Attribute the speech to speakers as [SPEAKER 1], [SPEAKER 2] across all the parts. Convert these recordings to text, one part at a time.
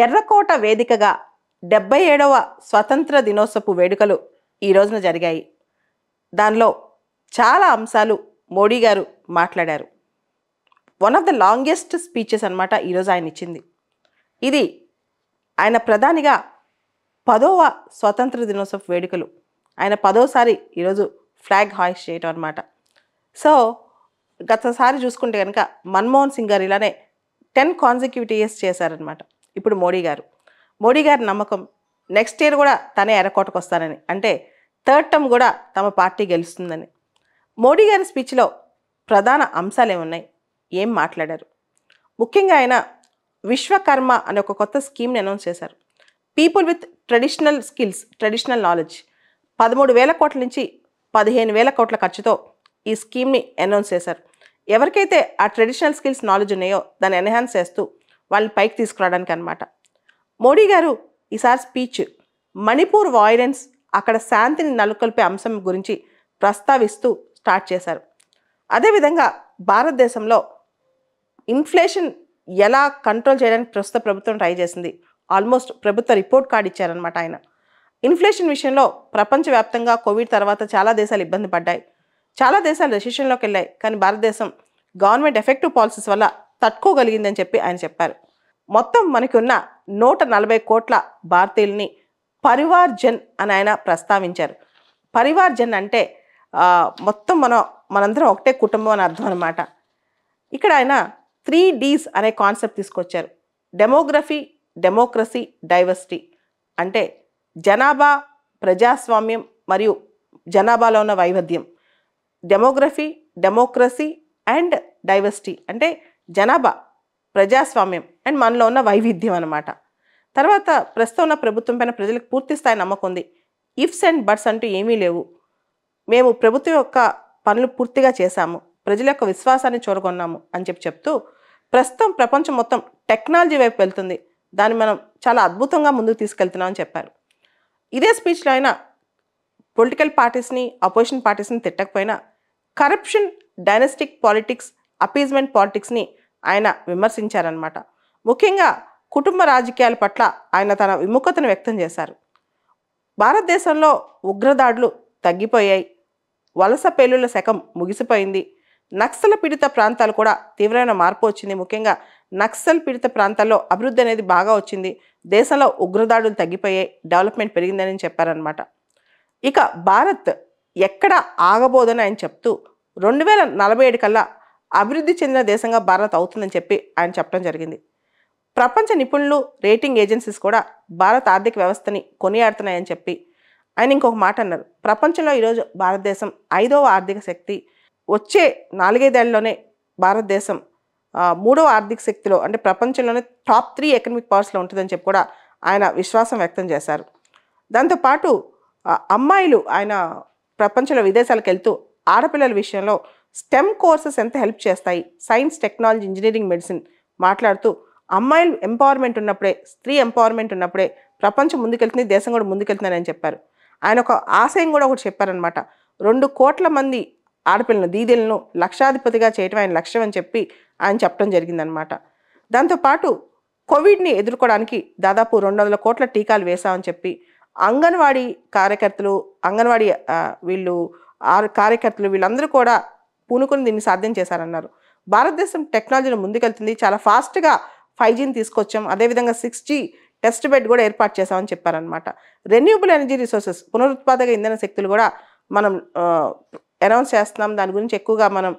[SPEAKER 1] ఎర్రకోట వేదికగా 77వ స్వతంత్ర దినోత్సవ వేడుకలు ఈ రోజున జరిగాయి. దానిలో చాలా అంశాలు మోడీ గారు మాట్లాడారు. One of the longest speeches అన్నమాట ఈరోజు ఆయన ఇచ్చింది. ఇది ఆయన ప్రధానిగా 10వ స్వతంత్ర దినోత్సవ వేడుకలు. ఆయన 10వసారి ఈరోజు ఫ్లాగ్ హాయిస్ట్ చేయటం అనమాట. సో గతసారి చూసుకుంటే కనుక మన్మోహన్ సింగ్ గారు ఇలానే 10 కాన్సిక్యూటివ్ ఇయర్స్ చేశారనమాట. ఇప్పుడు మోడీ గారి నమ్మకం నెక్స్ట్ ఇయర్ కూడా తనే ఎర్రకోటకు వస్తానని, అంటే థర్డ్ టర్మ్ కూడా తమ పార్టీ గెలుస్తుందని. మోడీ గారి స్పీచ్లో ప్రధాన అంశాలు ఏమున్నాయి, ఏం మాట్లాడారు? ముఖ్యంగా ఆయన విశ్వకర్మ అనే ఒక కొత్త స్కీమ్ని అనౌన్స్ చేశారు. People with traditional skills, traditional knowledge 13,000 కోట్ల నుంచి 15,000 కోట్ల ఖర్చుతో ఈ స్కీమ్ని అనౌన్స్ చేశారు. ఎవరికైతే ఆ ట్రెడిషనల్ స్కిల్స్ నాలెడ్జ్ ఉన్నాయో దాన్ని ఎన్హాన్స్ చేస్తూ వాళ్ళని పైకి తీసుకురావడానికి అనమాట. మోడీ గారు ఈసారి స్పీచ్ మణిపూర్ వాయిలెన్స్, అక్కడ శాంతిని నెలకొల్పే అంశం గురించి ప్రస్తావిస్తూ స్టార్ట్ చేశారు. అదేవిధంగా భారతదేశంలో ఇన్ఫ్లేషన్ ఎలా కంట్రోల్ చేయడానికి ప్రస్తుత ప్రభుత్వం ట్రై చేసింది. ఆల్మోస్ట్ ప్రభుత్వ రిపోర్ట్ కార్డు ఇచ్చారనమాట ఆయన. ఇన్ఫ్లేషన్ విషయంలో ప్రపంచవ్యాప్తంగా కోవిడ్ తర్వాత చాలా దేశాలు ఇబ్బంది పడ్డాయి, చాలా దేశాలు రెసిషన్లోకి వెళ్ళాయి. కానీ భారతదేశం గవర్నమెంట్ ఎఫెక్టివ్ పాలసీస్ వల్ల తట్టుకోగలిగిందని చెప్పి ఆయన చెప్పారు. మొత్తం మనకి ఉన్న 140 కోట్ల భారతీయుల్ని పరివార్ జన్ అని ఆయన ప్రస్తావించారు. పరివార్ జన్ అంటే మొత్తం మనందరం ఒకటే కుటుంబం అని అర్థం అనమాట. ఇక్కడ ఆయన 3Ds అనే కాన్సెప్ట్ తీసుకొచ్చారు. Demography, democracy, diversity. అంటే జనాభా, ప్రజాస్వామ్యం మరియు జనాభాలో ఉన్న వైవిధ్యం. డెమోగ్రఫీ, డెమోక్రసీ అండ్ డైవర్సిటీ అంటే జనాభా, ప్రజాస్వామ్యం అండ్ మనలో ఉన్న వైవిధ్యం అనమాట. తర్వాత ప్రస్తుతం ఉన్న ప్రభుత్వం పైన ప్రజలకు పూర్తి స్థాయి నమ్మకం ఉంది. ఇఫ్స్ అండ్ బట్స్ అంటూ ఏమీ లేవు. మేము ప్రభుత్వం యొక్క పనులు పూర్తిగా చేశాము, ప్రజల యొక్క విశ్వాసాన్ని చూరగొన్నాము అని చెప్తూ ప్రస్తుతం ప్రపంచం మొత్తం టెక్నాలజీ వైపు వెళ్తుంది, దాన్ని మనం చాలా అద్భుతంగా ముందుకు తీసుకెళ్తున్నామని చెప్పారు. ఇదే స్పీచ్లో ఆయన పొలిటికల్ పార్టీస్ని, అపోజిషన్ పార్టీస్ని తిట్టకపోయినా కరప్షన్, డైనస్టిక్ పాలిటిక్స్, అపీజ్మెంట్ పాలిటిక్స్ని ఆయన విమర్శించారనమాట. ముఖ్యంగా కుటుంబ రాజకీయాల పట్ల ఆయన తన విముఖతను వ్యక్తం చేశారు. భారతదేశంలో ఉగ్రదాడులు తగ్గిపోయాయి, వలస పేలుళ్ల శకం ముగిసిపోయింది, నక్సల్ పీడిత ప్రాంతాలు కూడా తీవ్రమైన మార్పు వచ్చింది. ముఖ్యంగా నక్సల్ పీడిత ప్రాంతాల్లో అభివృద్ధి అనేది బాగా వచ్చింది, దేశంలో ఉగ్రదాడులు తగ్గిపోయాయి, డెవలప్మెంట్ పెరిగిందని చెప్పారనమాట. ఇక భారత్ ఎక్కడ ఆగబోదని ఆయన చెప్తూ 2047 కల్లా అభివృద్ధి చెందిన దేశంగా భారత్ అవుతుందని చెప్పి ఆయన చెప్పడం జరిగింది. ప్రపంచ నిపుణులు, రేటింగ్ ఏజెన్సీస్ కూడా భారత ఆర్థిక వ్యవస్థని కొనియాడుతున్నాయని చెప్పి ఆయన ఇంకొక మాట అన్నారు. ప్రపంచంలో ఈరోజు భారతదేశం 5వ ఆర్థిక శక్తి, వచ్చే 4-5 ఏళ్లలోనే భారతదేశం 3వ ఆర్థిక శక్తిలో, అంటే ప్రపంచంలోనే టాప్ 3 ఎకనామిక్ పవర్స్లో ఉంటుందని చెప్పి కూడా ఆయన విశ్వాసం వ్యక్తం చేశారు. దాంతోపాటు అమ్మాయిలు, ఆయన ప్రపంచంలో విదేశాలకు వెళ్తూ ఆడపిల్లల విషయంలో స్టెమ్ కోర్సెస్ ఎంత హెల్ప్ చేస్తాయి, సైన్స్, టెక్నాలజీ, ఇంజనీరింగ్, మెడిసిన్ మాట్లాడుతూ అమ్మాయిలు ఎంపవర్మెంట్ ఉన్నప్పుడే, స్త్రీ ఎంపవర్మెంట్ ఉన్నప్పుడే ప్రపంచం ముందుకెళ్తుంది, దేశం కూడా ముందుకెళ్తుందని చెప్పారు. ఆయన ఒక ఆశయం కూడా ఒకటి చెప్పారనమాట. 2 కోట్ల మంది ఆడపిల్లలను, దీదీలను లక్షాధిపతిగా చేయటం ఆయన లక్ష్యం అని చెప్పి ఆయన చెప్పడం జరిగిందనమాట. దాంతోపాటు కోవిడ్ని ఎదుర్కోవడానికి దాదాపు 200 కోట్ల టీకాలు వేశామని చెప్పి అంగన్వాడీ కార్యకర్తలు, అంగన్వాడీ కార్యకర్తలు వీళ్ళందరూ కూడా పూనుకొని దీన్ని సాధ్యం చేశారన్నారు. భారతదేశం టెక్నాలజీలో ముందుకెళ్తుంది, చాలా ఫాస్ట్గా 5Gని తీసుకొచ్చాం, అదేవిధంగా 6G టెస్ట్ బెడ్ కూడా ఏర్పాటు చేశామని చెప్పారనమాట. రెన్యూబుల్ ఎనర్జీ రిసోర్సెస్, పునరుత్పాదక ఇంధన శక్తులు కూడా మనం అనౌన్స్ చేస్తున్నాం, దాని గురించి ఎక్కువగా మనం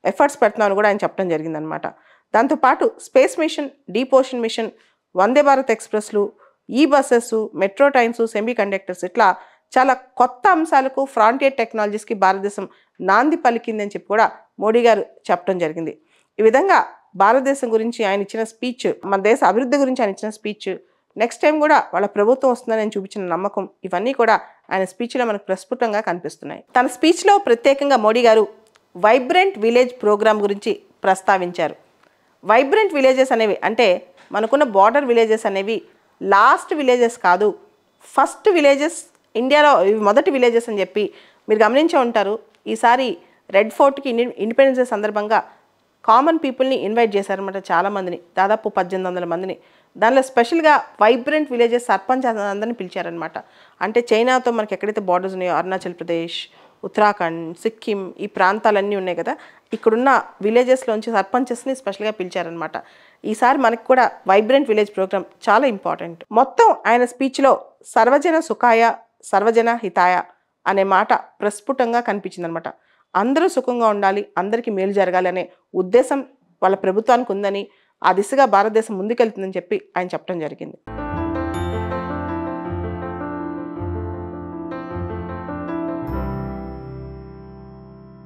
[SPEAKER 1] ఎఫర్ట్స్ పెడుతున్నామని కూడా ఆయన చెప్పడం జరిగిందనమాట. దాంతోపాటు space mission, deep ocean mission, Vande Bharat ఎక్స్ప్రెస్లు, e buses, metro trains, semiconductors, ఇట్లా చాలా కొత్త అంశాలకు, ఫ్రాంటియర్ టెక్నాలజీస్కి భారతదేశం నాంది పలికిందని చెప్పి కూడా మోడీ గారు చెప్పడం జరిగింది. ఈ విధంగా భారతదేశం గురించి ఆయన ఇచ్చిన స్పీచ్, మన దేశ అభివృద్ధి గురించి ఆయన ఇచ్చిన స్పీచ్, నెక్స్ట్ టైం కూడా వాళ్ళ ప్రభుత్వం వస్తుందని చూపించిన నమ్మకం, ఇవన్నీ కూడా ఆయన స్పీచ్లో మనకు ప్రస్ఫుటంగా కనిపిస్తున్నాయి. తన స్పీచ్లో ప్రత్యేకంగా మోడీ గారు వైబ్రెంట్ విలేజ్ ప్రోగ్రాం గురించి ప్రస్తావించారు. వైబ్రెంట్ విలేజెస్ అనేవి అంటే మనకున్న బార్డర్ విలేజెస్ అనేవి లాస్ట్ విలేజెస్ కాదు, ఫస్ట్ విలేజెస్, ఇండియాలో ఇవి మొదటి విలేజెస్ అని చెప్పి మీరు గమనించే ఉంటారు. ఈసారి రెడ్ ఫోర్ట్కి ఇండిపెండెన్స్ డే సందర్భంగా కామన్ పీపుల్ని ఇన్వైట్ చేశారన్నమాట, చాలామందిని, దాదాపు 1800 మందిని. దానిలో స్పెషల్గా వైబ్రెంట్ విలేజెస్ సర్పంచ్ అందరిని పిలిచారనమాట. అంటే చైనాతో మనకి ఎక్కడైతే బార్డర్స్ ఉన్నాయో అరుణాచల్ ప్రదేశ్, ఉత్తరాఖండ్, సిక్కిం ఈ ప్రాంతాలన్నీ ఉన్నాయి కదా, ఇక్కడున్న విలేజెస్లోంచి సర్పంచెస్ని స్పెషల్గా పిలిచారనమాట. ఈసారి మనకి కూడా వైబ్రెంట్ విలేజ్ ప్రోగ్రామ్ చాలా ఇంపార్టెంట్. మొత్తం ఆయన స్పీచ్లో సర్వజన సుఖాయ సర్వజన హితాయ అనే మాట ప్రస్ఫుటంగా కనిపించిందనమాట. అందరూ సుఖంగా ఉండాలి, అందరికీ మేలు జరగాలి అనే ఉద్దేశం వాళ్ళ ప్రభుత్వానికి ఉందని, ఆ దిశగా భారతదేశం ముందుకెళ్తుందని చెప్పి ఆయన చెప్పడం జరిగింది.